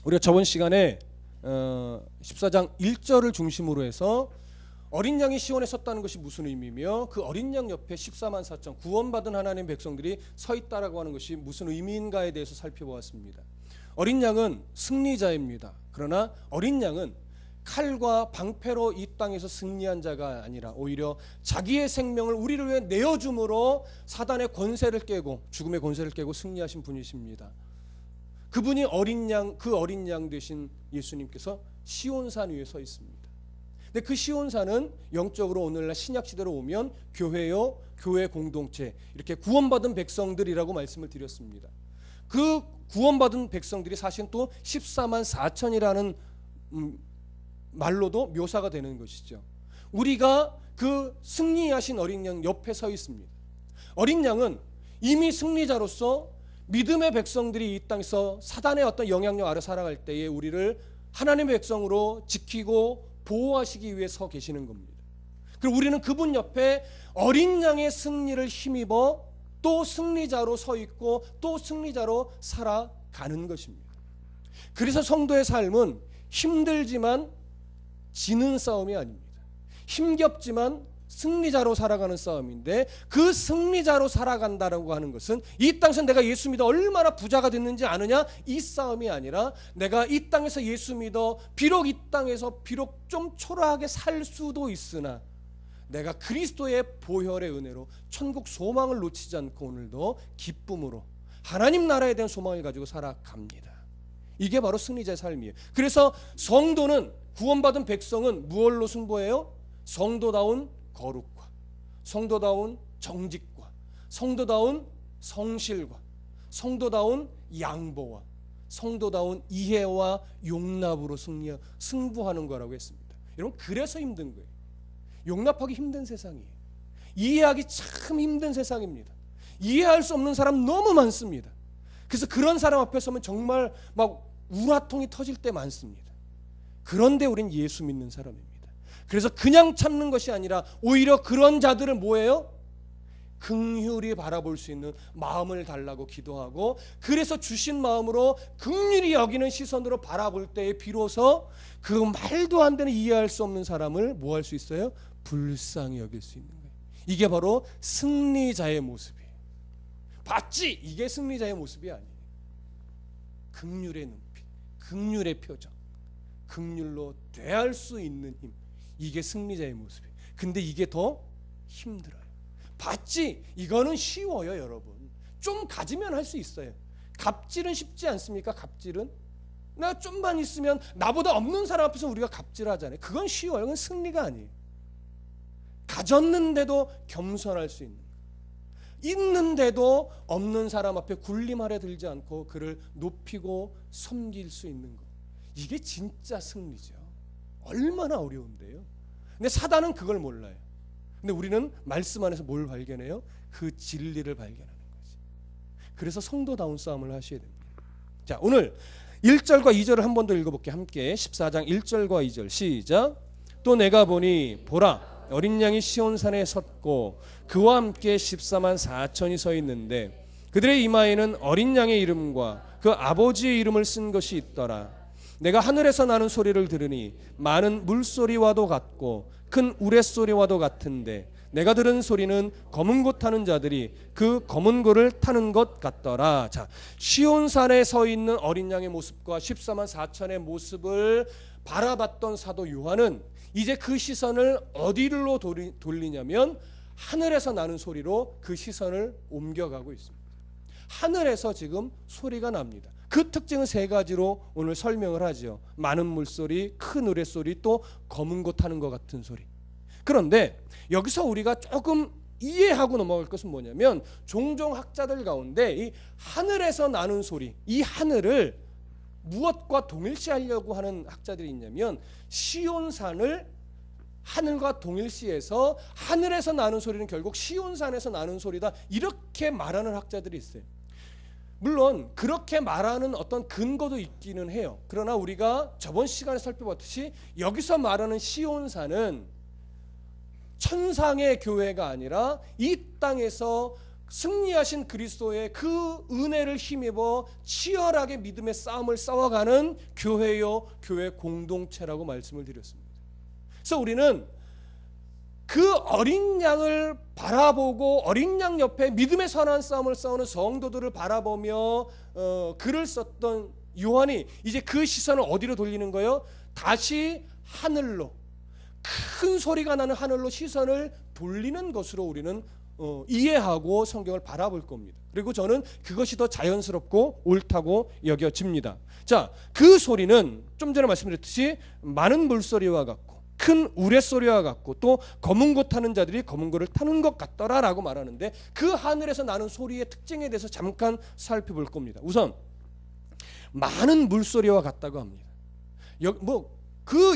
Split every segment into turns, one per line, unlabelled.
우리가 저번 시간에 14장 1절을 중심으로 해서 어린 양이 시온에 섰다는 것이 무슨 의미며 그 어린 양 옆에 14만 4천 구원받은 하나님의 백성들이 서 있다라고 하는 것이 무슨 의미인가에 대해서 살펴보았습니다. 어린 양은 승리자입니다. 그러나 어린 양은 칼과 방패로 이 땅에서 승리한 자가 아니라 오히려 자기의 생명을 우리를 위해 내어줌으로 사단의 권세를 깨고 죽음의 권세를 깨고 승리하신 분이십니다. 그분이 어린 양, 그 어린 양 되신 예수님께서 시온산 위에 서 있습니다. 근데 그 시온산은 영적으로 오늘날 신약시대로 오면 교회요, 교회 공동체, 이렇게 구원받은 백성들이라고 말씀을 드렸습니다. 그 구원받은 백성들이 사실은 또 14만 4천이라는 말로도 묘사가 되는 것이죠. 우리가 그 승리하신 어린 양 옆에 서 있습니다. 어린 양은 이미 승리자로서 믿음의 백성들이 이 땅에서 사단의 어떤 영향력 아래 살아갈 때에 우리를 하나님의 백성으로 지키고 보호하시기 위해 서 계시는 겁니다. 그리고 우리는 그분 옆에 어린 양의 승리를 힘입어 또 승리자로 서 있고 또 승리자로 살아가는 것입니다. 그래서 성도의 삶은 힘들지만 지는 싸움이 아닙니다. 힘겹지만 승리자로 살아가는 싸움인데, 그 승리자로 살아간다라고 하는 것은 이 땅에서 내가 예수 믿어 얼마나 부자가 됐는지 아느냐, 이 싸움이 아니라 내가 이 땅에서 예수 믿어 비록 이 땅에서 비록 좀 초라하게 살 수도 있으나 내가 그리스도의 보혈의 은혜로 천국 소망을 놓치지 않고 오늘도 기쁨으로 하나님 나라에 대한 소망을 가지고 살아갑니다. 이게 바로 승리자의 삶이에요. 그래서 성도는, 구원받은 백성은 무엇로 승부해요? 성도다운 거룩과, 성도다운 정직과, 성도다운 성실과, 성도다운 양보와, 성도다운 이해와 용납으로 승부하는 거라고 했습니다. 여러분, 그래서 힘든 거예요. 용납하기 힘든 세상이에요. 이해하기 참 힘든 세상입니다. 이해할 수 없는 사람 너무 많습니다. 그래서 그런 사람 앞에 서면 정말 막 우라통이 터질 때 많습니다. 그런데 우린 예수 믿는 사람입니다. 그래서 그냥 참는 것이 아니라 오히려 그런 자들을 뭐예요? 긍휼히 바라볼 수 있는 마음을 달라고 기도하고, 그래서 주신 마음으로 긍휼히 여기는 시선으로 바라볼 때에 비로소 그 말도 안 되는 이해할 수 없는 사람을 뭐 할 수 있어요? 불쌍히 여길 수 있는 거예요. 이게 바로 승리자의 모습이에요. 봤지? 이게 승리자의 모습이 아니에요. 긍휼의 눈빛, 긍휼의 표정, 긍휼로 대할 수 있는 힘, 이게 승리자의 모습이에요. 근데 이게 더 힘들어요. 봤지? 이거는 쉬워요. 여러분, 좀 가지면 할 수 있어요. 갑질은 쉽지 않습니까? 갑질은 나 좀만 있으면, 나보다 없는 사람 앞에서 우리가 갑질하잖아요. 그건 쉬워요. 그건 승리가 아니에요. 가졌는데도 겸손할 수 있는, 있는데도 없는 사람 앞에 굴림 아래 들지 않고 그를 높이고 섬길 수 있는 것, 이게 진짜 승리죠. 얼마나 어려운데요. 근데 사단은 그걸 몰라요. 근데 우리는 말씀 안에서 뭘 발견해요? 그 진리를 발견하는 거지. 그래서 성도다운 싸움을 하셔야 됩니다. 자, 오늘 1절과 2절을 한 번 더 읽어볼게요. 함께 14장 1절과 2절 시작. 또 내가 보니 보라, 어린 양이 시온산에 섰고 그와 함께 14만 4천이 서 있는데 그들의 이마에는 어린 양의 이름과 그 아버지의 이름을 쓴 것이 있더라. 내가 하늘에서 나는 소리를 들으니 많은 물소리와도 같고 큰 우레소리와도 같은데 내가 들은 소리는 검은 고 타는 자들이 그 검은 고를 타는 것 같더라. 자, 시온산에 서 있는 어린 양의 모습과 14만 4천의 모습을 바라봤던 사도 요한은 이제 그 시선을 어디로 돌리냐면 하늘에서 나는 소리로 그 시선을 옮겨가고 있습니다. 하늘에서 지금 소리가 납니다. 그 특징은 세 가지로 오늘 설명을 하죠. 많은 물소리, 큰 우레소리, 또 검은 고 타는 것 같은 소리. 그런데 여기서 우리가 조금 이해하고 넘어갈 것은 뭐냐면, 종종 학자들 가운데 이 하늘에서 나는 소리, 이 하늘을 무엇과 동일시하려고 하는 학자들이 있냐면, 시온산을 하늘과 동일시해서 하늘에서 나는 소리는 결국 시온산에서 나는 소리다, 이렇게 말하는 학자들이 있어요. 물론 그렇게 말하는 어떤 근거도 있기는 해요. 그러나 우리가 저번 시간에 살펴봤듯이 여기서 말하는 시온산은 천상의 교회가 아니라 이 땅에서 승리하신 그리스도의 그 은혜를 힘입어 치열하게 믿음의 싸움을 싸워가는 교회요, 교회 공동체라고 말씀을 드렸습니다. 그래서 우리는 그 어린 양을 바라보고 어린 양 옆에 믿음의 선한 싸움을 싸우는 성도들을 바라보며 글을 썼던 요한이 이제 그 시선을 어디로 돌리는 거예요? 다시 하늘로, 큰 소리가 나는 하늘로 시선을 돌리는 것으로 우리는 이해하고 성경을 바라볼 겁니다. 그리고 저는 그것이 더 자연스럽고 옳다고 여겨집니다. 자, 그 소리는 좀 전에 말씀드렸듯이 많은 물소리와 같고 큰 우레소리와 같고 또 검은 고 타는 자들이 검은 고를 타는 것 같더라라고 말하는데, 그 하늘에서 나는 소리의 특징에 대해서 잠깐 살펴볼 겁니다. 우선 많은 물소리와 같다고 합니다.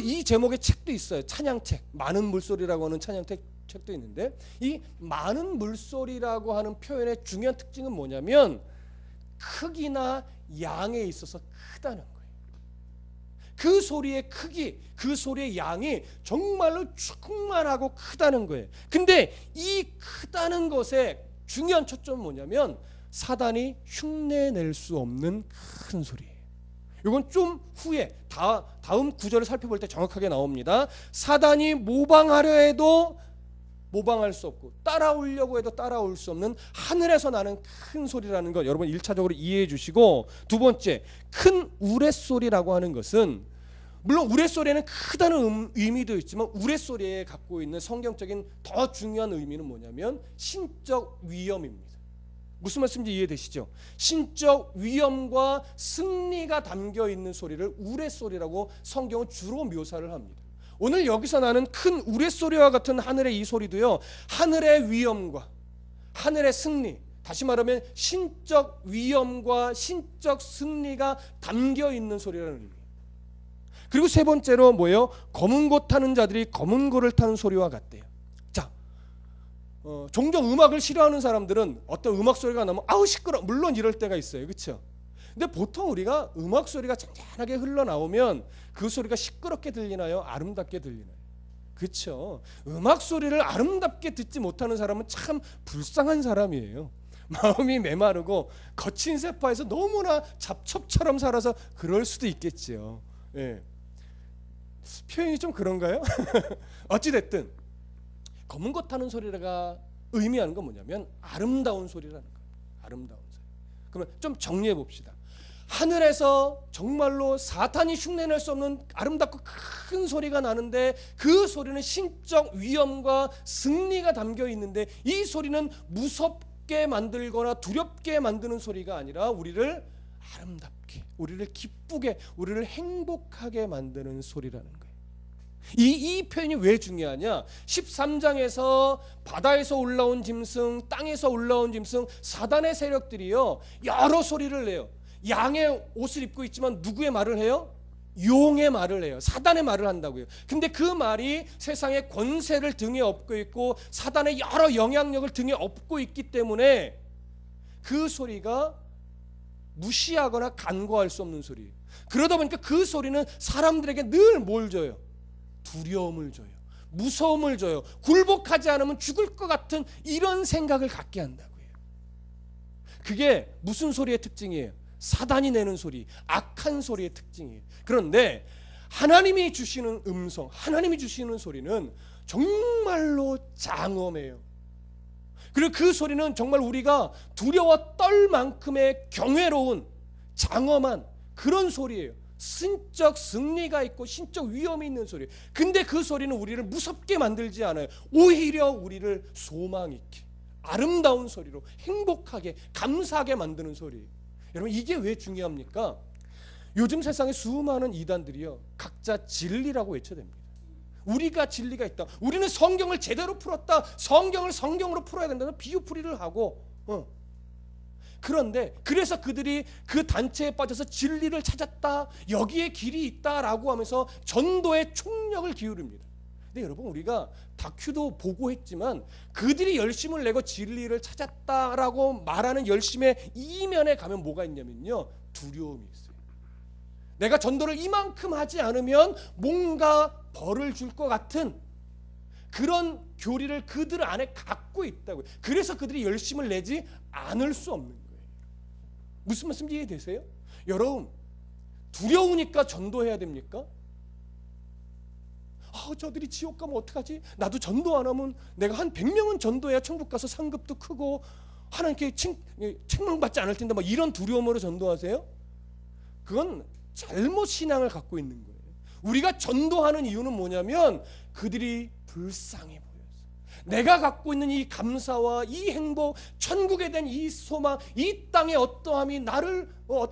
이 제목의 책도 있어요. 찬양책, 많은 물소리라고 하는 찬양책도 있는데, 이 많은 물소리라고 하는 표현의 중요한 특징은 뭐냐면 크기나 양에 있어서 크다는 거예요. 그 소리의 크기, 그 소리의 양이 정말로 충만하고 크다는 거예요. 근데 이 크다는 것의 중요한 초점은 뭐냐면 사단이 흉내낼 수 없는 큰 소리예요. 이건 좀 후에 다음 구절을 살펴볼 때 정확하게 나옵니다. 사단이 모방하려 해도 모방할 수 없고 따라오려고 해도 따라올 수 없는 하늘에서 나는 큰 소리라는 것 여러분 1차적으로 이해해 주시고, 두 번째, 큰 우레소리라고 하는 것은 물론 우레소리에는 크다는 의미도 있지만 우레소리에 갖고 있는 성경적인 더 중요한 의미는 뭐냐면 신적 위엄입니다. 무슨 말씀인지 이해되시죠? 신적 위엄과 승리가 담겨 있는 소리를 우레소리라고 성경은 주로 묘사를 합니다. 오늘 여기서 나는 큰 우레소리와 같은 하늘의 이 소리도요, 하늘의 위엄과 하늘의 승리, 다시 말하면 신적 위엄과 신적 승리가 담겨 있는 소리라는 의미. 그리고 세 번째로 뭐예요? 검은 고 타는 자들이 검은 고를 타는 소리와 같대요. 자, 종종 음악을 싫어하는 사람들은 어떤 음악 소리가 나면 아우 시끄러, 물론 이럴 때가 있어요, 그렇죠? 근데 보통 우리가 음악 소리가 잔잔하게 흘러나오면 그 소리가 시끄럽게 들리나요? 아름답게 들리나요? 그렇죠? 음악 소리를 아름답게 듣지 못하는 사람은 참 불쌍한 사람이에요. 마음이 메마르고 거친 세파에서 너무나 잡초처럼 살아서 그럴 수도 있겠지요. 예. 표현이 좀 그런가요? 어찌됐든 검은 것 타는 소리가 의미하는 건 뭐냐면 아름다운 소리라는 거예요. 아름다운 소리. 그러면 좀 정리해 봅시다. 하늘에서 정말로 사탄이 흉내낼 수 없는 아름답고 큰 소리가 나는데, 그 소리는 신적 위엄과 승리가 담겨 있는데, 이 소리는 무섭게 만들거나 두렵게 만드는 소리가 아니라 우리를 아름답게, 우리를 기쁘게, 우리를 행복하게 만드는 소리라는 거예요. 이 표현이 왜 중요하냐? 13장에서 바다에서 올라온 짐승, 땅에서 올라온 짐승, 사단의 세력들이요 여러 소리를 내요. 양의 옷을 입고 있지만 누구의 말을 해요? 용의 말을 해요. 사단의 말을 한다고요. 근데 그 말이 세상의 권세를 등에 업고 있고 사단의 여러 영향력을 등에 업고 있기 때문에 그 소리가 무시하거나 간과할 수 없는 소리예요. 그러다 보니까 그 소리는 사람들에게 늘 뭘 줘요? 두려움을 줘요. 무서움을 줘요. 굴복하지 않으면 죽을 것 같은 이런 생각을 갖게 한다고요. 그게 무슨 소리의 특징이에요? 사단이 내는 소리, 악한 소리의 특징이에요. 그런데 하나님이 주시는 음성, 하나님이 주시는 소리는 정말로 장엄해요. 그리고 그 소리는 정말 우리가 두려워 떨 만큼의 경외로운 장엄한 그런 소리예요. 신적 승리가 있고 신적 위엄이 있는 소리. 근데 그 소리는 우리를 무섭게 만들지 않아요. 오히려 우리를 소망 있게, 아름다운 소리로 행복하게, 감사하게 만드는 소리예요. 여러분, 이게 왜 중요합니까? 요즘 세상에 수많은 이단들이요 각자 진리라고 외쳐댑니다. 우리가 진리가 있다, 우리는 성경을 제대로 풀었다, 성경을 성경으로 풀어야 된다는 비유풀이를 하고 그런데 그래서 그들이 그 단체에 빠져서 진리를 찾았다, 여기에 길이 있다라고 하면서 전도에 총력을 기울입니다. 근데 여러분, 우리가 다큐도 보고 했지만 그들이 열심을 내고 진리를 찾았다라고 말하는 열심의 이면에 가면 뭐가 있냐면요, 두려움이 있어요. 내가 전도를 이만큼 하지 않으면 뭔가 벌을 줄 것 같은 그런 교리를 그들 안에 갖고 있다고요. 그래서 그들이 열심을 내지 않을 수 없는 거예요. 무슨 말씀인지 이해되세요? 여러분, 두려우니까 전도해야 됩니까? 저들이 지옥 가면 어떡하지? 나도 전도 안 하면 내가 한 100명은 전도해야 천국 가서 상급도 크고 하나님께 책망받지 않을 텐데 이런 두려움으로 전도하세요? 그건 잘못 신앙을 갖고 있는 거예요. 우리가 전도하는 이유는 뭐냐면 그들이 불쌍해 보여서 내가 갖고 있는 이 감사와 이 행복, 천국에 대한 이 소망, 이 땅의 어떠함이 나를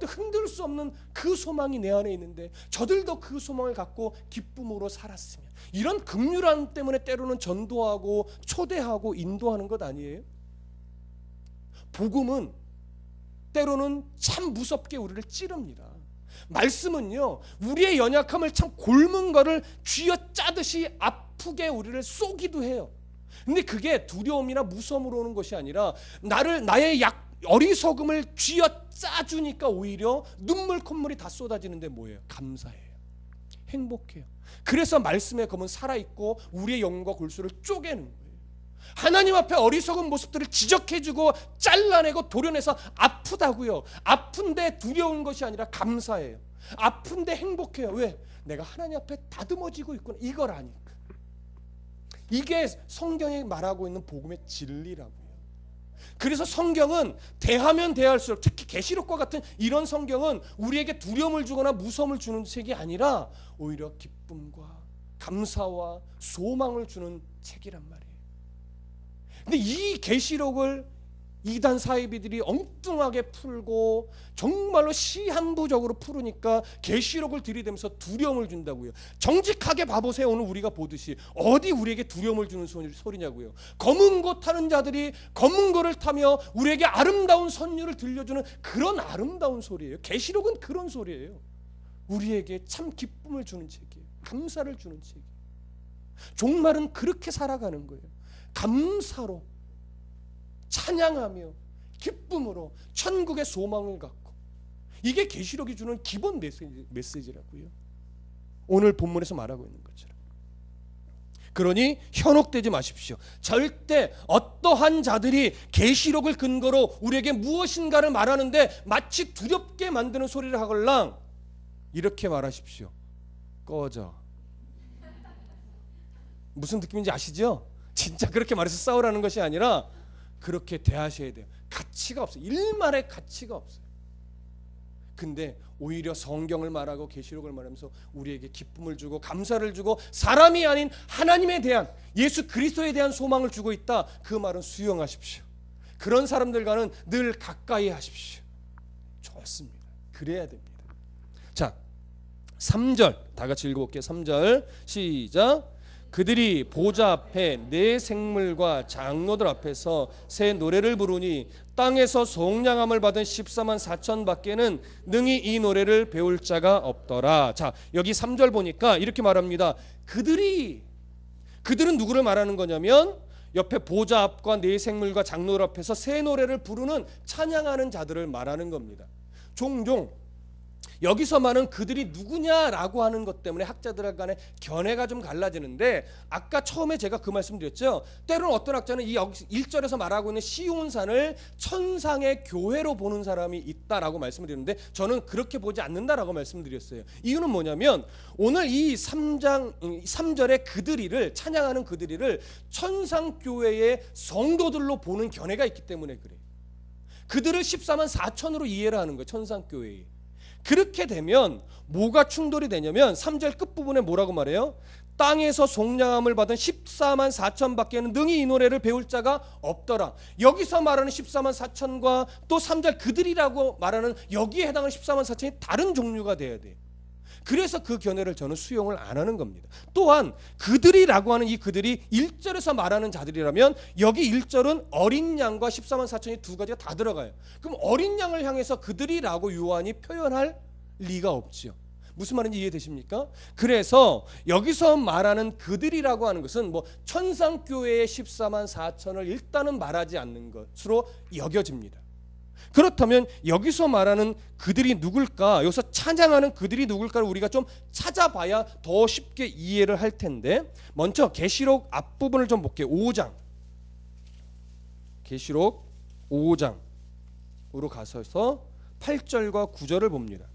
흔들 수 없는 그 소망이 내 안에 있는데 저들도 그 소망을 갖고 기쁨으로 살았으면, 이런 긍휼함 때문에 때로는 전도하고 초대하고 인도하는 것 아니에요? 복음은 때로는 참 무섭게 우리를 찌릅니다. 말씀은요, 우리의 연약함을 참 곪은 거를 쥐어짜듯이 아프게 우리를 쏘기도 해요. 근데 그게 두려움이나 무서움으로 오는 것이 아니라 나의 어리석음을 쥐어짜주니까 오히려 눈물 콧물이 다 쏟아지는데 뭐예요? 감사해요. 행복해요. 그래서 말씀의 검은 살아있고 우리의 영과 골수를 쪼개는 거예요. 하나님 앞에 어리석은 모습들을 지적해주고 잘라내고 도려내서 아프다고요. 아픈데 두려운 것이 아니라 감사해요. 아픈데 행복해요. 왜? 내가 하나님 앞에 다듬어지고 있구나, 이걸 아니까. 이게 성경이 말하고 있는 복음의 진리라고요. 그래서 성경은 대하면 대할수록, 특히 계시록과 같은 이런 성경은 우리에게 두려움을 주거나 무서움을 주는 책이 아니라 오히려 기쁨과 감사와 소망을 주는 책이란 말이에요. 근데 이 계시록을 이단 사이비들이 엉뚱하게 풀고 정말로 시한부적으로 풀으니까 계시록을 들이대면서 두려움을 준다고요. 정직하게 봐보세요. 오늘 우리가 보듯이 어디 우리에게 두려움을 주는 소리냐고요. 검은 고 타는 자들이 검은 고를 타며 우리에게 아름다운 선율을 들려주는 그런 아름다운 소리예요. 계시록은 그런 소리예요. 우리에게 참 기쁨을 주는 책이에요. 감사를 주는 책이에요. 종말은 그렇게 살아가는 거예요. 감사로, 찬양하며 기쁨으로 천국의 소망을 갖고, 이게 계시록이 주는 기본 메시지라고요. 오늘 본문에서 말하고 있는 것처럼. 그러니 현혹되지 마십시오. 절대 어떠한 자들이 계시록을 근거로 우리에게 무엇인가를 말하는데 마치 두렵게 만드는 소리를 하걸랑 이렇게 말하십시오. 꺼져. 무슨 느낌인지 아시죠? 진짜 그렇게 말해서 싸우라는 것이 아니라 그렇게 대하셔야 돼요. 가치가 없어요. 일말의 가치가 없어요. 근데 오히려 성경을 말하고 계시록을 말하면서 우리에게 기쁨을 주고 감사를 주고 사람이 아닌 하나님에 대한, 예수 그리스도에 대한 소망을 주고 있다. 그 말은 수용하십시오. 그런 사람들과는 늘 가까이 하십시오. 좋습니다. 그래야 됩니다. 자, 3절 다 같이 읽어볼게요. 3절 시작. 그들이 보좌 앞에 네 생물과 장로들 앞에서 새 노래를 부르니 땅에서 속량함을 받은 14만 4천 밖에는 능히 이 노래를 배울 자가 없더라. 자, 여기 3절 보니까 이렇게 말합니다. 그들은 누구를 말하는 거냐면 옆에 보좌 앞과 네 생물과 장로들 앞에서 새 노래를 부르는, 찬양하는 자들을 말하는 겁니다. 종종 여기서 말은 그들이 누구냐라고 하는 것 때문에 학자들 간에 견해가 좀 갈라지는데, 아까 처음에 제가 그 말씀 드렸죠. 때로는 어떤 학자는 이 1절에서 말하고 있는 시온산을 천상의 교회로 보는 사람이 있다라고 말씀을 드렸는데, 저는 그렇게 보지 않는다라고 말씀드렸어요. 이유는 뭐냐면 오늘 이 3절의 그들이를, 찬양하는 그들이를 천상교회의 성도들로 보는 견해가 있기 때문에 그래요. 그들을 14만 4천으로 이해를 하는 거예요. 천상교회에. 그렇게 되면 뭐가 충돌이 되냐면 3절 끝부분에 뭐라고 말해요? 땅에서 속량함을 받은 14만 4천 밖에는 능히 이 노래를 배울 자가 없더라. 여기서 말하는 14만 4천과 또 3절 그들이라고 말하는 여기에 해당하는 14만 4천이 다른 종류가 돼야 돼요. 그래서 그 견해를 저는 수용을 안 하는 겁니다. 또한 그들이라고 하는 이 그들이 1절에서 말하는 자들이라면 여기 1절은 어린 양과 14만 4천이 두 가지가 다 들어가요. 그럼 어린 양을 향해서 그들이라고 요한이 표현할 리가 없죠. 무슨 말인지 이해되십니까? 그래서 여기서 말하는 그들이라고 하는 것은 천상교회의 14만 4천을 일단은 말하지 않는 것으로 여겨집니다. 그렇다면 여기서 말하는 그들이 누굴까, 여기서 찬양하는 그들이 누굴까를 우리가 좀 찾아봐야 더 쉽게 이해를 할 텐데, 먼저 계시록 앞부분을 좀 볼게요. 5장, 계시록 5장으로 가서서 8절과 9절을 봅니다.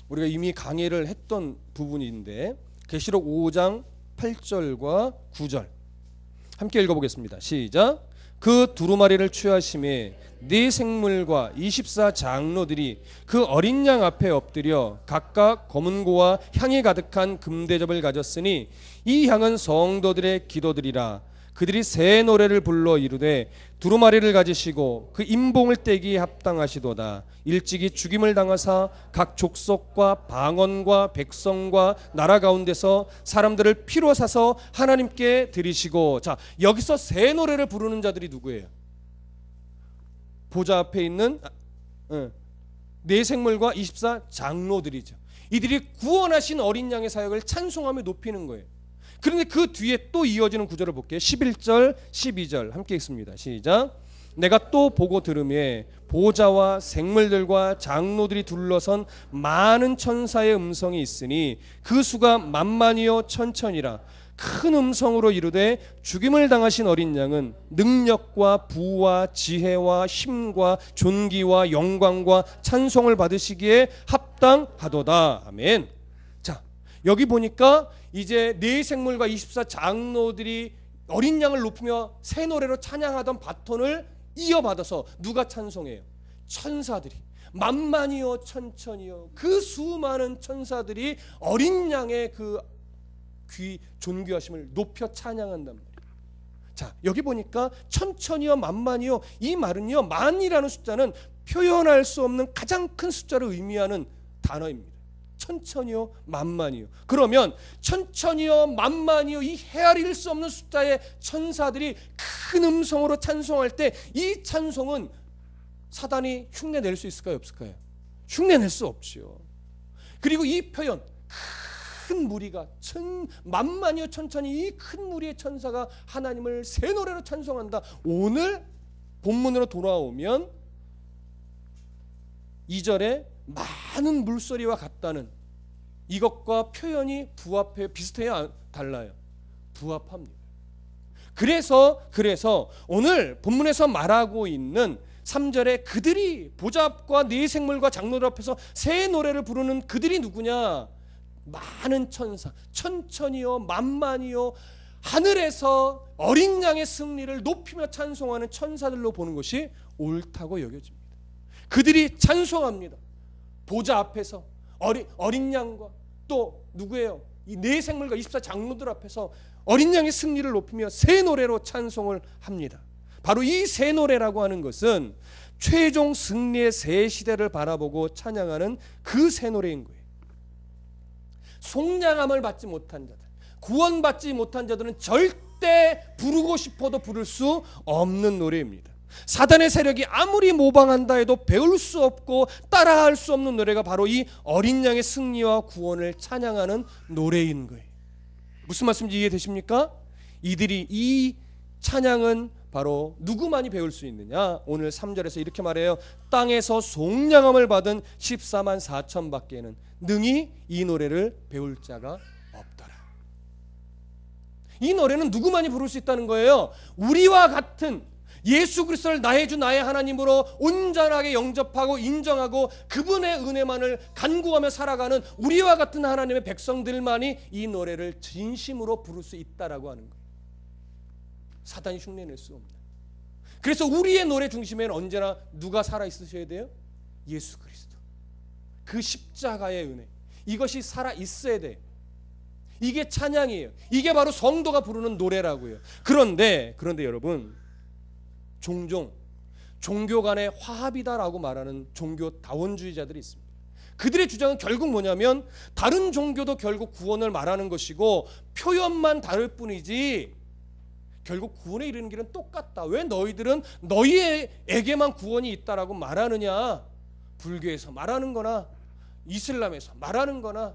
우리가 이미 강의를 했던 부분인데 계시록 5장 8절과 9절 함께 읽어보겠습니다. 시작. 그 두루마리를 취하심에 네 생물과 24 장로들이 그 어린 양 앞에 엎드려 각각 검은고와 향이 가득한 금대접을 가졌으니 이 향은 성도들의 기도들이라. 그들이 새 노래를 불러 이르되 두루마리를 가지시고 그 임봉을 떼기에 합당하시도다. 일찍이 죽임을 당하사 각 족속과 방언과 백성과 나라 가운데서 사람들을 피로 사서 하나님께 드리시고. 자, 여기서 새 노래를 부르는 자들이 누구예요? 보좌 앞에 있는 네 생물과 24 장로들이죠. 이들이 구원하신 어린 양의 사역을 찬송하며 높이는 거예요. 그런데 그 뒤에 또 이어지는 구절을 볼게요. 11절 12절 함께 읽습니다. 시작. 내가 또 보고 들으매 보좌와 생물들과 장로들이 둘러선 많은 천사의 음성이 있으니 그 수가 만만이요 천천이라. 큰 음성으로 이르되 죽임을 당하신 어린 양은 능력과 부와 지혜와 힘과 존귀와 영광과 찬송을 받으시기에 합당하도다. 아멘. 자, 여기 보니까 이제 네 생물과 24 장로들이 어린 양을 높이며 새 노래로 찬양하던 바톤을 이어받아서 누가 찬송해요? 천사들이 만만이요 천천이요 그 수많은 천사들이 어린 양의 그 귀 존귀하심을 높여 찬양한단 말이에요. 자, 여기 보니까 천천이요 만만이요, 이 말은요, 만이라는 숫자는 표현할 수 없는 가장 큰 숫자를 의미하는 단어입니다. 천천히요 만만이요. 그러면 천천히요 만만이요, 이 헤아릴 수 없는 숫자의 천사들이 큰 음성으로 찬송할 때 이 찬송은 사단이 흉내낼 수 있을까요 없을까요? 흉내낼 수 없죠. 그리고 이 표현 큰 무리가 만만이요 천천히, 이 큰 무리의 천사가 하나님을 새 노래로 찬송한다. 오늘 본문으로 돌아오면 2절에 많은 물소리와 같다는 이것과 표현이 부합해요? 비슷해요? 달라요? 부합합니다. 그래서 오늘 본문에서 말하고 있는 3절에 그들이 보좌 앞과 네 생물과 장로들 앞에서 새 노래를 부르는 그들이 누구냐? 많은 천사, 천천히요 만만히요 하늘에서 어린 양의 승리를 높이며 찬송하는 천사들로 보는 것이 옳다고 여겨집니다. 그들이 찬송합니다. 보좌 앞에서 어린 양과 또 누구예요? 이 네 생물과 24 장로들 앞에서 어린 양의 승리를 높이며 새 노래로 찬송을 합니다. 바로 이 새 노래라고 하는 것은 최종 승리의 새 시대를 바라보고 찬양하는 그 새 노래인 거예요. 속량함을 받지 못한 자들, 구원받지 못한 자들은 절대 부르고 싶어도 부를 수 없는 노래입니다. 사단의 세력이 아무리 모방한다 해도 배울 수 없고 따라할 수 없는 노래가 바로 이 어린 양의 승리와 구원을 찬양하는 노래인 거예요. 무슨 말씀인지 이해되십니까? 이 찬양은 바로 누구만이 배울 수 있느냐? 오늘 3절에서 이렇게 말해요. 땅에서 속량함을 받은 14만 4천 밖에는 능히 이 노래를 배울 자가 없더라. 이 노래는 누구만이 부를 수 있다는 거예요. 우리와 같은 예수 그리스도를 나의 주 나의 하나님으로 온전하게 영접하고 인정하고 그분의 은혜만을 간구하며 살아가는 우리와 같은 하나님의 백성들만이 이 노래를 진심으로 부를 수 있다라고 하는 거예요. 사단이 흉내낼 수 없는. 그래서 우리의 노래 중심에는 언제나 누가 살아있으셔야 돼요? 예수 그리스도. 그 십자가의 은혜, 이것이 살아있어야 돼요. 이게 찬양이에요. 이게 바로 성도가 부르는 노래라고요. 그런데 여러분, 종종 종교 간의 화합이다라고 말하는 종교 다원주의자들이 있습니다. 그들의 주장은 결국 뭐냐면 다른 종교도 결국 구원을 말하는 것이고 표현만 다를 뿐이지 결국 구원에 이르는 길은 똑같다. 왜 너희들은 너희에게만 구원이 있다라고 말하느냐? 불교에서 말하는 거나 이슬람에서 말하는 거나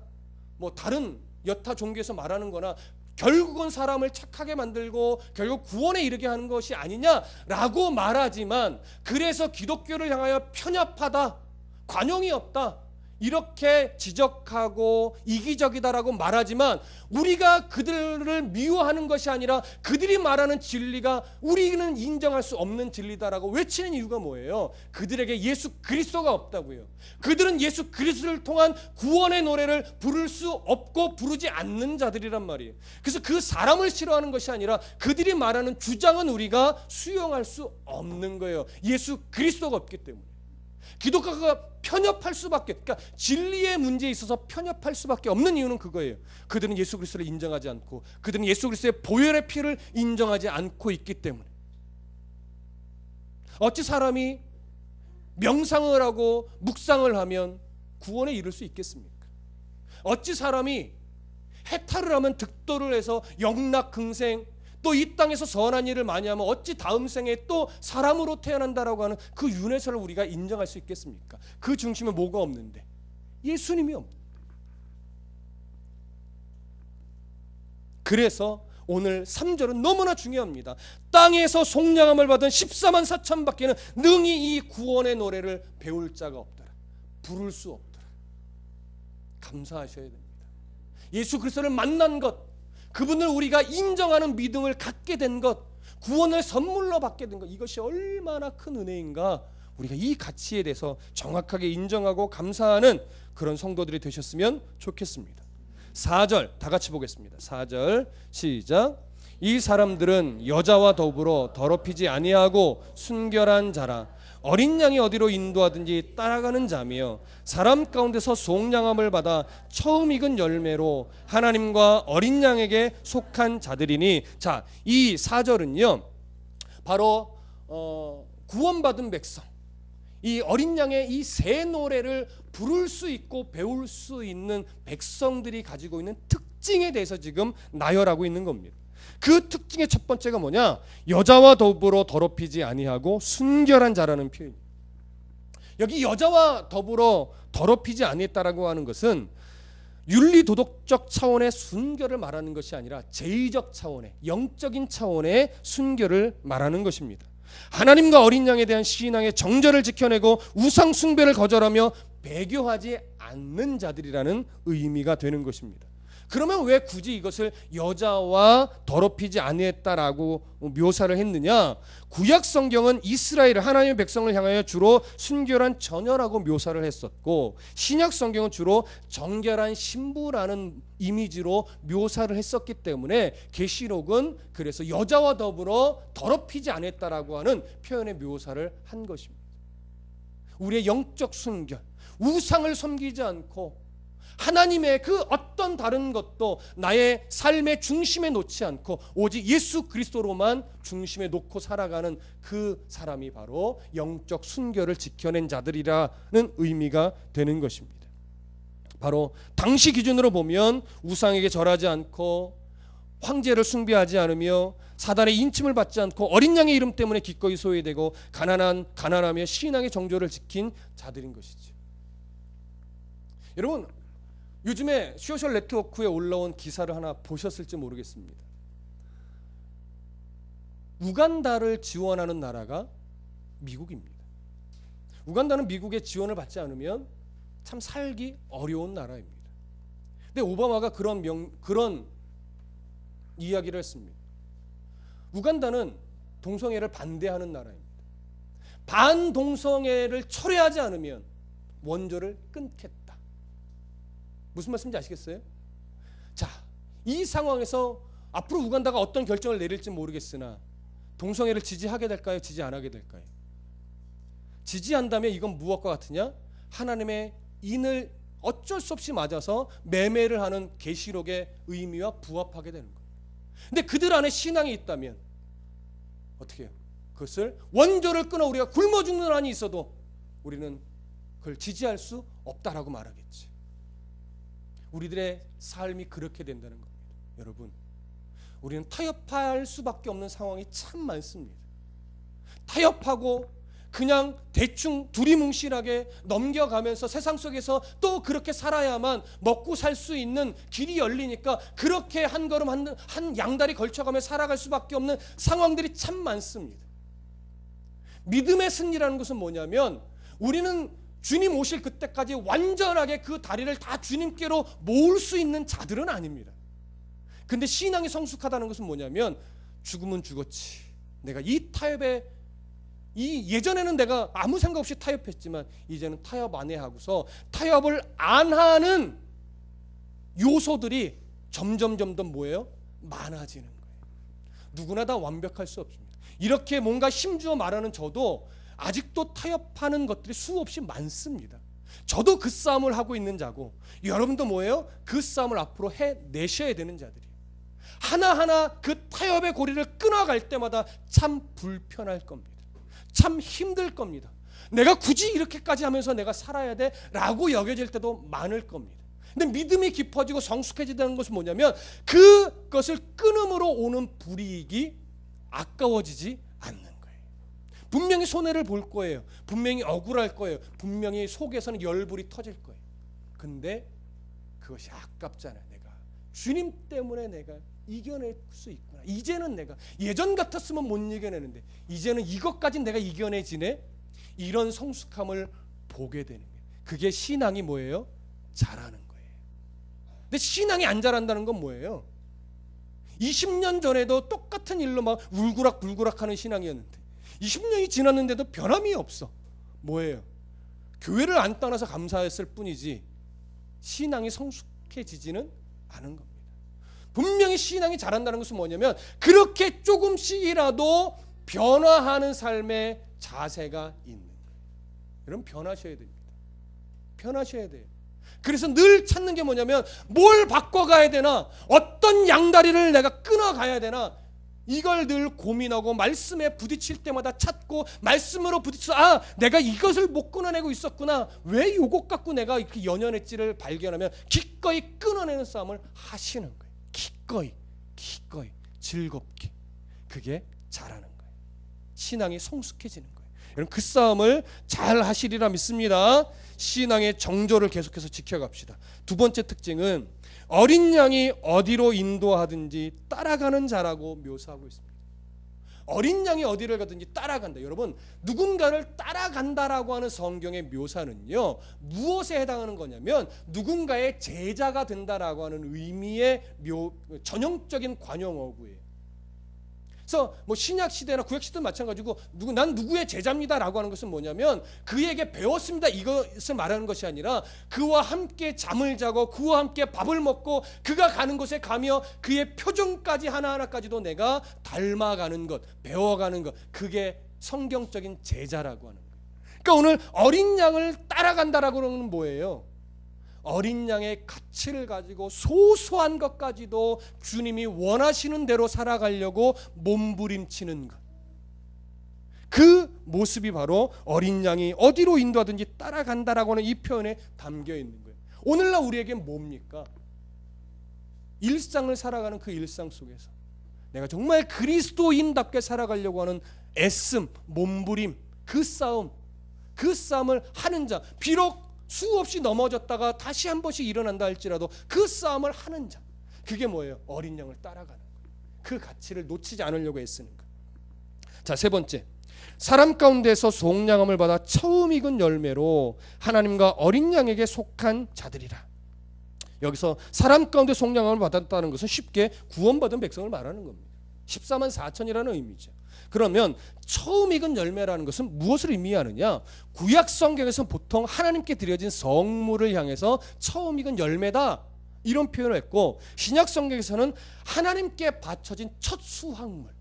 뭐 다른 여타 종교에서 말하는 거나 결국은 사람을 착하게 만들고 결국 구원에 이르게 하는 것이 아니냐라고 말하지만, 그래서 기독교를 향하여 편협하다, 관용이 없다, 이렇게 지적하고 이기적이다라고 말하지만, 우리가 그들을 미워하는 것이 아니라 그들이 말하는 진리가 우리는 인정할 수 없는 진리다라고 외치는 이유가 뭐예요? 그들에게 예수 그리스도가 없다고요. 그들은 예수 그리스도를 통한 구원의 노래를 부를 수 없고 부르지 않는 자들이란 말이에요. 그래서 그 사람을 싫어하는 것이 아니라 그들이 말하는 주장은 우리가 수용할 수 없는 거예요. 예수 그리스도가 없기 때문에. 기독교가 편협할 수밖에, 그러니까 진리의 문제에 있어서 편협할 수밖에 없는 이유는 그거예요. 그들은 예수 그리스도를 인정하지 않고, 그들은 예수 그리스도의 보혈의 피를 인정하지 않고 있기 때문에. 어찌 사람이 명상을 하고 묵상을 하면 구원에 이를 수 있겠습니까? 어찌 사람이 해탈을 하면 득도를 해서 영락긍생, 또 이 땅에서 선한 일을 많이 하면 어찌 다음 생에 또 사람으로 태어난다라고 하는 그 윤회설을 우리가 인정할 수 있겠습니까? 그 중심에 뭐가 없는데? 예수님이 없는. 그래서 오늘 3절은 너무나 중요합니다. 땅에서 속량함을 받은 14만 4천 밖에는 능히 이 구원의 노래를 배울 자가 없더라, 부를 수 없더라. 감사하셔야 됩니다. 예수 그리스도를 만난 것, 그분을 우리가 인정하는 믿음을 갖게 된 것, 구원을 선물로 받게 된 것, 이것이 얼마나 큰 은혜인가, 우리가 이 가치에 대해서 정확하게 인정하고 감사하는 그런 성도들이 되셨으면 좋겠습니다. 4절 다 같이 보겠습니다. 4절 시작. 이 사람들은 여자와 더불어 더럽히지 아니하고 순결한 자라. 어린 양이 어디로 인도하든지 따라가는 자며, 사람 가운데서 속량함을 받아 처음 익은 열매로 하나님과 어린 양에게 속한 자들이니. 자, 이 4절은요 바로 구원받은 백성, 이 어린 양의 이 새 노래를 부를 수 있고 배울 수 있는 백성들이 가지고 있는 특징에 대해서 지금 나열하고 있는 겁니다. 그 특징의 첫 번째가 뭐냐? 여자와 더불어 더럽히지 아니하고 순결한 자라는 표현입니다. 여기 여자와 더불어 더럽히지 아니했다라고 하는 것은 윤리 도덕적 차원의 순결을 말하는 것이 아니라 제의적 차원의, 영적인 차원의 순결을 말하는 것입니다. 하나님과 어린 양에 대한 신앙의 정절을 지켜내고 우상 숭배를 거절하며 배교하지 않는 자들이라는 의미가 되는 것입니다. 그러면 왜 굳이 이것을 여자와 더럽히지 아니했다라고 묘사를 했느냐? 구약 성경은 이스라엘을, 하나님의 백성을 향하여 주로 순결한 처녀라고 묘사를 했었고, 신약 성경은 주로 정결한 신부라는 이미지로 묘사를 했었기 때문에 계시록은 그래서 여자와 더불어 더럽히지 아니했다라고 하는 표현의 묘사를 한 것입니다. 우리의 영적 순결, 우상을 섬기지 않고 하나님의 그 어떤 다른 것도 나의 삶의 중심에 놓지 않고 오직 예수 그리스도로만 중심에 놓고 살아가는 그 사람이 바로 영적 순결을 지켜낸 자들이라는 의미가 되는 것입니다. 바로 당시 기준으로 보면 우상에게 절하지 않고 황제를 숭배하지 않으며 사단의 인침을 받지 않고 어린 양의 이름 때문에 기꺼이 소외되고 가난하며 신앙의 정조를 지킨 자들인 것이죠. 여러분, 요즘에 소셜 네트워크에 올라온 기사를 하나 보셨을지 모르겠습니다. 우간다를 지원하는 나라가 미국입니다. 우간다는 미국의 지원을 받지 않으면 참 살기 어려운 나라입니다. 근데 오바마가 그런 이야기를 했습니다. 우간다는 동성애를 반대하는 나라입니다. 반동성애를 철회하지 않으면 원조를 끊겠다. 무슨 말씀인지 아시겠어요? 자, 이 상황에서 앞으로 우간다가 어떤 결정을 내릴지 모르겠으나 동성애를 지지하게 될까요? 지지 안 하게 될까요? 지지한다면 이건 무엇과 같으냐? 하나님의 인을 어쩔 수 없이 맞아서 매매를 하는 계시록의 의미와 부합하게 되는 거예요. 근데 그들 안에 신앙이 있다면 어떻게 해요? 그것을 원조를 끊어 우리가 굶어 죽는 한이 있어도 우리는 그걸 지지할 수 없다라고 말하겠지. 우리들의 삶이 그렇게 된다는 겁니다. 여러분, 우리는 타협할 수밖에 없는 상황이 참 많습니다. 타협하고 그냥 대충 두리뭉실하게 넘겨가면서 세상 속에서 또 그렇게 살아야만 먹고 살 수 있는 길이 열리니까 그렇게 한 걸음 한 양다리 걸쳐가며 살아갈 수밖에 없는 상황들이 참 많습니다. 믿음의 승리라는 것은 뭐냐면 우리는 주님 오실 그때까지 완전하게 그 다리를 다 주님께로 모을 수 있는 자들은 아닙니다. 근데 신앙이 성숙하다는 것은 뭐냐면 죽으면 죽었지. 내가 이 타협에 예전에는 내가 아무 생각 없이 타협했지만 이제는 타협 안 해 하고서 타협을 안 하는 요소들이 점점 뭐예요? 많아지는 거예요. 누구나 다 완벽할 수 없습니다. 이렇게 뭔가 힘주어 말하는 저도 아직도 타협하는 것들이 수없이 많습니다. 저도 그 싸움을 하고 있는 자고 여러분도 뭐예요? 그 싸움을 앞으로 해내셔야 되는 자들이에요. 하나하나 그 타협의 고리를 끊어갈 때마다 참 불편할 겁니다. 참 힘들 겁니다. 내가 굳이 이렇게까지 하면서 내가 살아야 돼? 라고 여겨질 때도 많을 겁니다. 근데 믿음이 깊어지고 성숙해지다는 것은 뭐냐면 그것을 끊음으로 오는 불이익이 아까워지지 않는 거예요. 분명히 손해를 볼 거예요. 분명히 억울할 거예요. 분명히 속에서는 열불이 터질 거예요. 근데 그것이 아깝잖아요. 내가 주님 때문에 내가 이겨낼 수 있구나. 이제는 내가 예전 같았으면 못 이겨내는데 이제는 이것까지 내가 이겨내지네. 이런 성숙함을 보게 되는 거예요. 그게 신앙이 뭐예요? 자라는 거예요. 근데 신앙이 안 자란다는 건 뭐예요? 20년 전에도 똑같은 일로 막 울구락불구락 하는 신앙이었는데 20년이 지났는데도 변함이 없어. 뭐예요? 교회를 안 떠나서 감사했을 뿐이지 신앙이 성숙해지지는 않은 겁니다. 분명히 신앙이 자란다는 것은 뭐냐면 그렇게 조금씩이라도 변화하는 삶의 자세가 있는 거예요. 여러분 변하셔야 됩니다. 변하셔야 돼요. 그래서 늘 찾는 게 뭐냐면 뭘 바꿔가야 되나, 어떤 양다리를 내가 끊어가야 되나, 이걸 늘 고민하고 말씀에 부딪힐 때마다 찾고 말씀으로 부딪혀서 내가 이것을 못 끊어내고 있었구나, 왜 이것 갖고 내가 이렇게 연연했지를 발견하면 기꺼이 끊어내는 싸움을 하시는 거예요. 기꺼이 즐겁게. 그게 잘하는 거예요. 신앙이 성숙해지는 거예요. 여러분 그 싸움을 잘 하시리라 믿습니다. 신앙의 정조를 계속해서 지켜갑시다. 두 번째 특징은 어린 양이 어디로 인도하든지 따라가는 자라고 묘사하고 있습니다. 어린 양이 어디를 가든지 따라간다. 여러분 누군가를 따라간다라고 하는 성경의 묘사는요 무엇에 해당하는 거냐면 누군가의 제자가 된다라고 하는 의미의 전형적인 관용어구예요. 그래서 뭐 신약 시대나 구약 시대도 마찬가지고 난 누구의 제자입니다라고 하는 것은 뭐냐면 그에게 배웠습니다 이것을 말하는 것이 아니라 그와 함께 잠을 자고 그와 함께 밥을 먹고 그가 가는 곳에 가며 그의 표정까지 하나하나까지도 내가 닮아가는 것, 배워가는 것, 그게 성경적인 제자라고 하는 거예요. 그러니까 오늘 어린 양을 따라간다라고 하는 건 뭐예요? 어린 양의 가치를 가지고 소소한 것까지도 주님이 원하시는 대로 살아가려고 몸부림치는 것, 그 모습이 바로 어린 양이 어디로 인도하든지 따라간다라고 하는 이 표현에 담겨 있는 거예요. 오늘날 우리에겐 뭡니까? 일상을 살아가는 그 일상 속에서 내가 정말 그리스도인답게 살아가려고 하는 애씀, 몸부림, 그 싸움을 하는 자, 비록 수없이 넘어졌다가 다시 한 번씩 일어난다 할지라도 그 싸움을 하는 자, 그게 뭐예요? 어린 양을 따라가는 거예요. 그 가치를 놓치지 않으려고 애쓰는 것. 자, 세 번째, 사람 가운데서 속량함을 받아 처음 익은 열매로 하나님과 어린 양에게 속한 자들이라. 여기서 사람 가운데 속량함을 받았다는 것은 쉽게 구원받은 백성을 말하는 겁니다. 14만 4천이라는 의미죠. 그러면 처음 익은 열매라는 것은 무엇을 의미하느냐? 구약 성경에서는 보통 하나님께 드려진 성물을 향해서 처음 익은 열매다 이런 표현을 했고, 신약 성경에서는 하나님께 바쳐진 첫 수확물,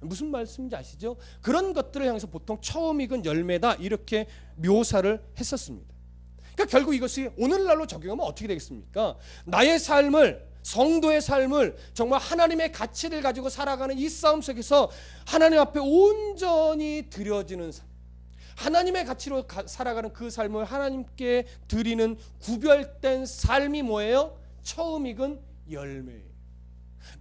무슨 말씀인지 아시죠? 그런 것들을 향해서 보통 처음 익은 열매다 이렇게 묘사를 했었습니다. 그러니까 결국 이것이 오늘날로 적용하면 어떻게 되겠습니까? 나의 삶을, 성도의 삶을 정말 하나님의 가치를 가지고 살아가는 이 싸움 속에서 하나님 앞에 온전히 드려지는 삶, 하나님의 가치로 살아가는 그 삶을 하나님께 드리는 구별된 삶이 뭐예요? 처음 익은 열매예요.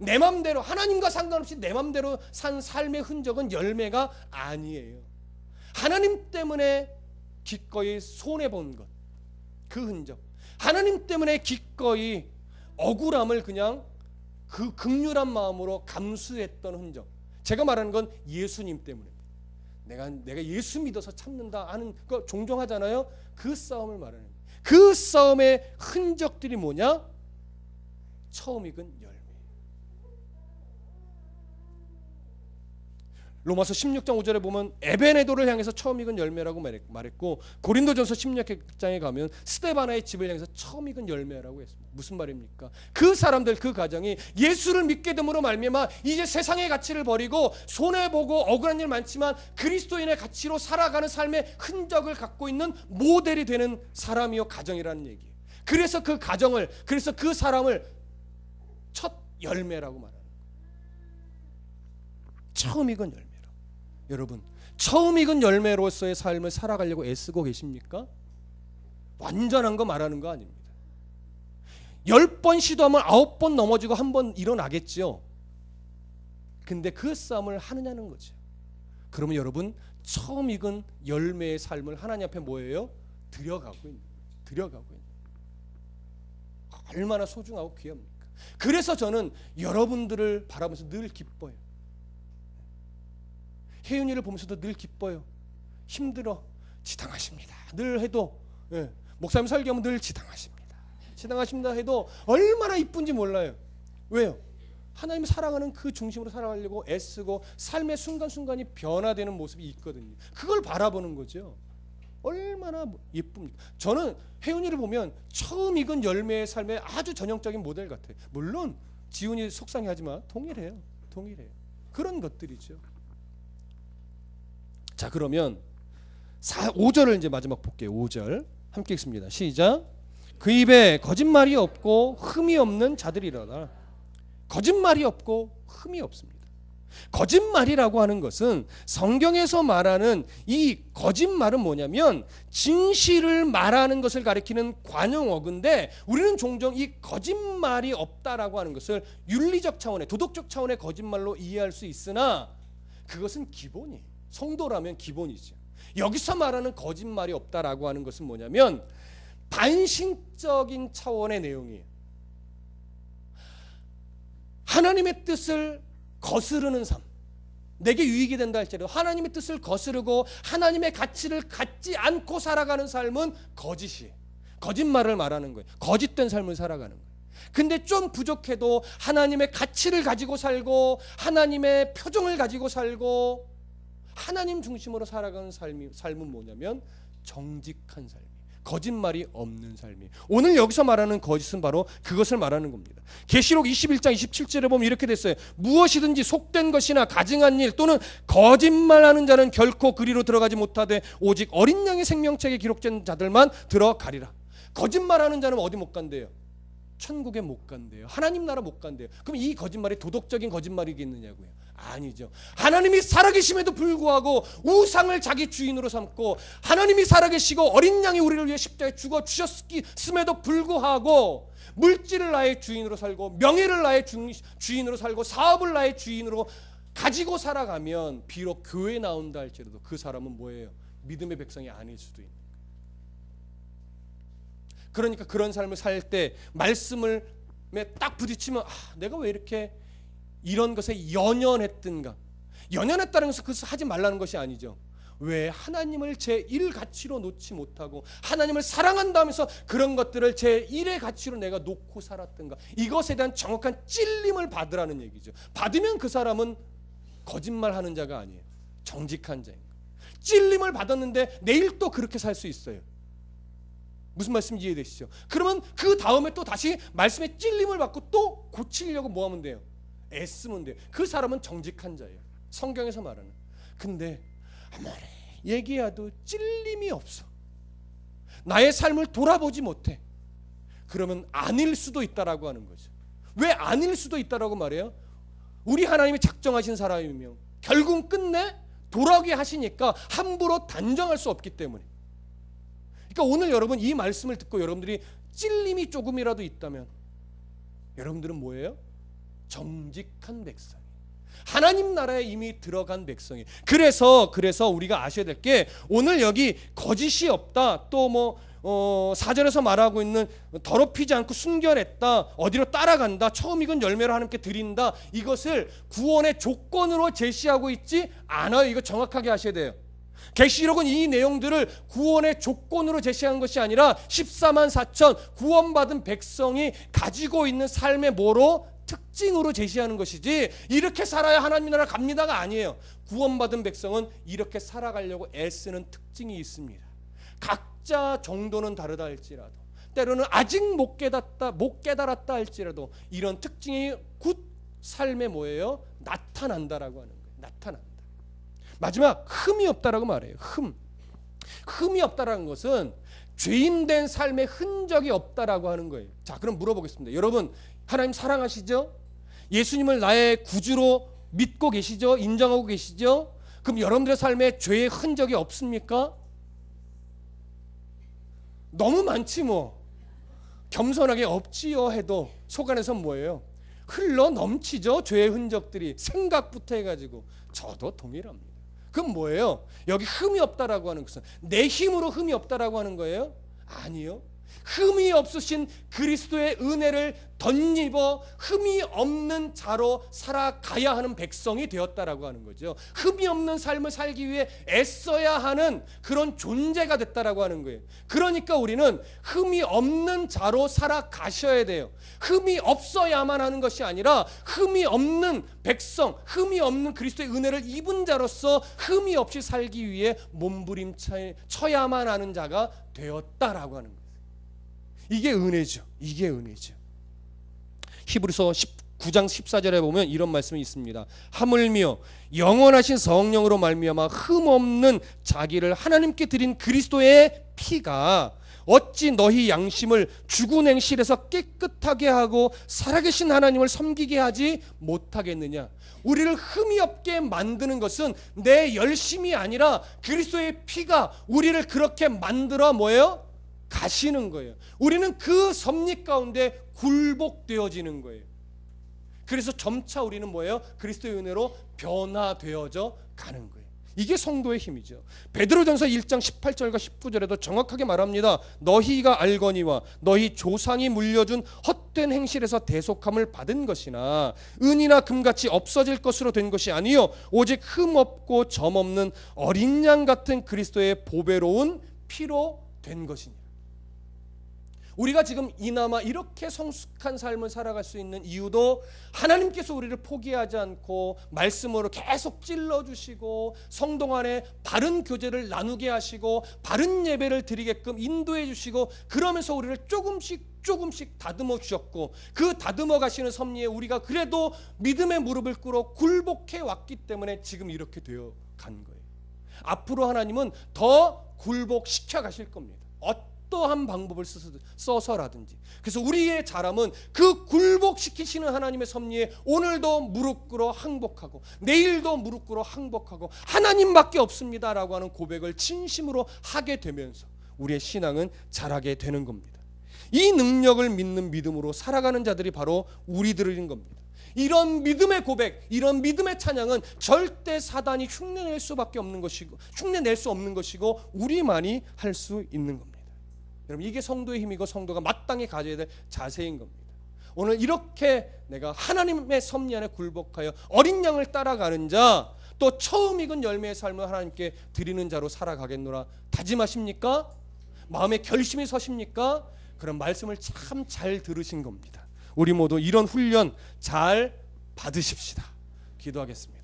내 맘대로, 하나님과 상관없이 내 맘대로 산 삶의 흔적은 열매가 아니에요. 하나님 때문에 기꺼이 손해본 것, 그 흔적, 하나님 때문에 기꺼이 억울함을 그냥 그 극률한 마음으로 감수했던 흔적. 제가 말하는 건 예수님 때문에 내가 예수 믿어서 참는다 하는 거 종종 하잖아요. 그 싸움을 말하는 거예요. 그 싸움의 흔적들이 뭐냐? 처음 익은 열매. 로마서 16장 5절에 보면 에베네도를 향해서 처음 익은 열매라고 말했고, 고린도전서 16장에 가면 스데바나의 집을 향해서 처음 익은 열매라고 했습니다. 무슨 말입니까? 그 사람들, 그 가정이 예수를 믿게 됨으로 말미암아 이제 세상의 가치를 버리고 손해보고 억울한 일 많지만 그리스도인의 가치로 살아가는 삶의 흔적을 갖고 있는 모델이 되는 사람이요 가정이라는 얘기예요. 그래서 그 가정을, 그래서 그 사람을 첫 열매라고 말하는 거예요. 처음 익은 열매. 여러분, 처음 익은 열매로서의 삶을 살아가려고 애쓰고 계십니까? 완전한 거 말하는 거 아닙니다. 10번 시도하면 9번 넘어지고 1번 일어나겠죠. 근데 그 싸움을 하느냐는 거죠. 그러면 여러분, 처음 익은 열매의 삶을 하나님 앞에 뭐예요? 드려가고 있는 거예요. 얼마나 소중하고 귀합니까? 그래서 저는 여러분들을 바라보면서 늘 기뻐요. 혜윤이를 보면서도 늘 기뻐요. 힘들어, 지당하십니다. 늘 해도, 목사님 설교하면 늘 지당하십니다 해도 얼마나 이쁜지 몰라요. 왜요? 하나님이 사랑하는 그 중심으로 살아가려고 애쓰고 삶의 순간순간이 변화되는 모습이 있거든요. 그걸 바라보는 거죠. 얼마나 예쁩니까? 저는 혜윤이를 보면 처음 익은 열매의 삶의 아주 전형적인 모델 같아요. 물론 지훈이 속상해하지만 동일해요. 그런 것들이죠. 자, 그러면 5절을 이제 마지막 볼게요. 5절 함께 읽습니다. 시작. 그 입에 거짓말이 없고 흠이 없는 자들이라다. 거짓말이 없고 흠이 없습니다. 거짓말이라고 하는 것은 성경에서 말하는 이 거짓말은 뭐냐면 진실을 말하는 것을 가리키는 관용어근데, 우리는 종종 이 거짓말이 없다라고 하는 것을 윤리적 차원의, 도덕적 차원의 거짓말로 이해할 수 있으나 그것은 기본이에요. 성도라면 기본이죠. 여기서 말하는 거짓말이 없다라고 하는 것은 뭐냐면 반신적인 차원의 내용이에요. 하나님의 뜻을 거스르는 삶, 내게 유익이 된다 할지라도 하나님의 뜻을 거스르고 하나님의 가치를 갖지 않고 살아가는 삶은 거짓이에요. 거짓말을 말하는 거예요. 거짓된 삶을 살아가는 거예요. 근데 좀 부족해도 하나님의 가치를 가지고 살고 하나님의 표정을 가지고 살고 하나님 중심으로 살아가는 삶은 뭐냐면 정직한 삶이에요. 거짓말이 없는 삶이에요. 오늘 여기서 말하는 거짓은 바로 그것을 말하는 겁니다. 계시록 21장 27절에 보면 이렇게 됐어요. 무엇이든지 속된 것이나 가증한 일 또는 거짓말하는 자는 결코 그리로 들어가지 못하되 오직 어린 양의 생명책에 기록된 자들만 들어가리라. 거짓말하는 자는 어디 못 간대요? 천국에 못 간대요. 하나님 나라 못 간대요. 그럼 이 거짓말이 도덕적인 거짓말이겠느냐고요? 아니죠. 하나님이 살아계심에도 불구하고 우상을 자기 주인으로 삼고 하나님이 살아계시고 어린 양이 우리를 위해 십자가에 죽어 주셨음에도 불구하고 물질을 나의 주인으로 살고 명예를 나의 주인으로 살고 사업을 나의 주인으로 가지고 살아가면 비록 교회에 나온다 할지라도 그 사람은 뭐예요? 믿음의 백성이 아닐 수도 있는. 그러니까 그런 삶을 살 때 말씀을 딱 부딪히면 내가 왜 이렇게 이런 것에 연연했던가. 연연했다는 것은 그것을 하지 말라는 것이 아니죠. 왜 하나님을 제1 가치로 놓지 못하고 하나님을 사랑한다면서 그런 것들을 제1의 가치로 내가 놓고 살았던가. 이것에 대한 정확한 찔림을 받으라는 얘기죠. 받으면 그 사람은 거짓말하는 자가 아니에요. 정직한 자인 거예요. 찔림을 받았는데 내일 또 그렇게 살 수 있어요. 무슨 말씀인지 이해되시죠? 그러면 그 다음에 또 다시 말씀에 찔림을 받고 또 고치려고 뭐 하면 돼요? 애쓰면 돼요. 그 사람은 정직한 자예요. 성경에서 말하는. 근데 아무리 얘기해도 찔림이 없어. 나의 삶을 돌아보지 못해. 그러면 아닐 수도 있다라고 하는 거죠. 왜 아닐 수도 있다라고 말해요? 우리 하나님이 작정하신 사람이며 결국 끝내 돌아오게 하시니까 함부로 단정할 수 없기 때문에. 그러니까 오늘 여러분 이 말씀을 듣고 여러분들이 찔림이 조금이라도 있다면 여러분들은 뭐예요? 정직한 백성. 하나님 나라에 이미 들어간 백성이. 그래서 우리가 아셔야 될 게, 오늘 여기 거짓이 없다, 또 4절에서 말하고 있는 더럽히지 않고 순결했다, 어디로 따라간다, 처음 익은 열매로 하나님께 드린다, 이것을 구원의 조건으로 제시하고 있지 않아요. 이거 정확하게 하셔야 돼요. 계시록은 이 내용들을 구원의 조건으로 제시한 것이 아니라 14만 4천 구원받은 백성이 가지고 있는 삶의 뭐로? 특징으로 제시하는 것이지, 이렇게 살아야 하나님 나라 갑니다가 아니에요. 구원받은 백성은 이렇게 살아가려고 애쓰는 특징이 있습니다. 각자 정도는 다르다 할지라도, 때로는 아직 못 깨달았다 할지라도, 이런 특징이 곧 삶에 뭐예요? 나타난다라고 하는 거예요. 나타난다. 마지막, 흠이 없다라고 말해요. 흠이 없다라는 것은 죄인된 삶의 흔적이 없다라고 하는 거예요. 자, 그럼 물어보겠습니다. 여러분, 하나님 사랑하시죠? 예수님을 나의 구주로 믿고 계시죠? 인정하고 계시죠? 그럼 여러분들의 삶에 죄의 흔적이 없습니까? 너무 많지 뭐. 겸손하게 없지요 해도 속 안에서 뭐예요? 흘러 넘치죠. 죄의 흔적들이, 생각부터 해가지고. 저도 동일합니다. 그럼 뭐예요? 여기 흠이 없다라고 하는 것은 내 힘으로 흠이 없다라고 하는 거예요? 아니요. 흠이 없으신 그리스도의 은혜를 덧입어 흠이 없는 자로 살아가야 하는 백성이 되었다라고 하는 거죠. 흠이 없는 삶을 살기 위해 애써야 하는 그런 존재가 됐다라고 하는 거예요. 그러니까 우리는 흠이 없는 자로 살아가셔야 돼요. 흠이 없어야만 하는 것이 아니라 흠이 없는 백성, 흠이 없는 그리스도의 은혜를 입은 자로서 흠이 없이 살기 위해 몸부림쳐야만 하는 자가 되었다라고 하는 거예요. 이게 은혜죠. 이게 은혜죠. 히브리서 19장 14절에 보면 이런 말씀이 있습니다. 하물며 영원하신 성령으로 말미암아 흠없는 자기를 하나님께 드린 그리스도의 피가 어찌 너희 양심을 죽은 행실에서 깨끗하게 하고 살아계신 하나님을 섬기게 하지 못하겠느냐. 우리를 흠이 없게 만드는 것은 내 열심이 아니라 그리스도의 피가 우리를 그렇게 만들어 뭐예요? 가시는 거예요. 우리는 그 섭리 가운데 굴복되어지는 거예요. 그래서 점차 우리는 뭐예요? 그리스도의 은혜로 변화되어져 가는 거예요. 이게 성도의 힘이죠. 베드로전서 1장 18절과 19절에도 정확하게 말합니다. 너희가 알거니와 너희 조상이 물려준 헛된 행실에서 대속함을 받은 것이나 은이나 금같이 없어질 것으로 된 것이 아니요 오직 흠없고 점없는 어린 양 같은 그리스도의 보배로운 피로 된 것이니. 우리가 지금 이나마 이렇게 성숙한 삶을 살아갈 수 있는 이유도 하나님께서 우리를 포기하지 않고 말씀으로 계속 찔러주시고 성도 간에 바른 교제를 나누게 하시고 바른 예배를 드리게끔 인도해 주시고 그러면서 우리를 조금씩 다듬어 주셨고 그 다듬어 가시는 섭리에 우리가 그래도 믿음의 무릎을 꿇어 굴복해 왔기 때문에 지금 이렇게 되어 간 거예요. 앞으로 하나님은 더 굴복시켜 가실 겁니다. 어떠한 방법을 써서라든지. 그래서 우리의 자람은 그 굴복시키시는 하나님의 섭리에 오늘도 무릎 꿇어 항복하고 내일도 무릎 꿇어 항복하고 하나님밖에 없습니다라고 하는 고백을 진심으로 하게 되면서 우리의 신앙은 자라게 되는 겁니다. 이 능력을 믿는 믿음으로 살아가는 자들이 바로 우리들인 겁니다. 이런 믿음의 고백, 이런 믿음의 찬양은 절대 사단이 흉내낼 수 없는 것이고 우리만이 할 수 있는 겁니다. 여러분, 이게 성도의 힘이고 성도가 마땅히 가져야 될 자세인 겁니다. 오늘 이렇게 내가 하나님의 섭리 안에 굴복하여 어린 양을 따라가는 자, 또 처음 익은 열매의 삶을 하나님께 드리는 자로 살아가겠노라 다짐하십니까? 마음에 결심이 서십니까? 그런 말씀을 참 잘 들으신 겁니다. 우리 모두 이런 훈련 잘 받으십시다. 기도하겠습니다.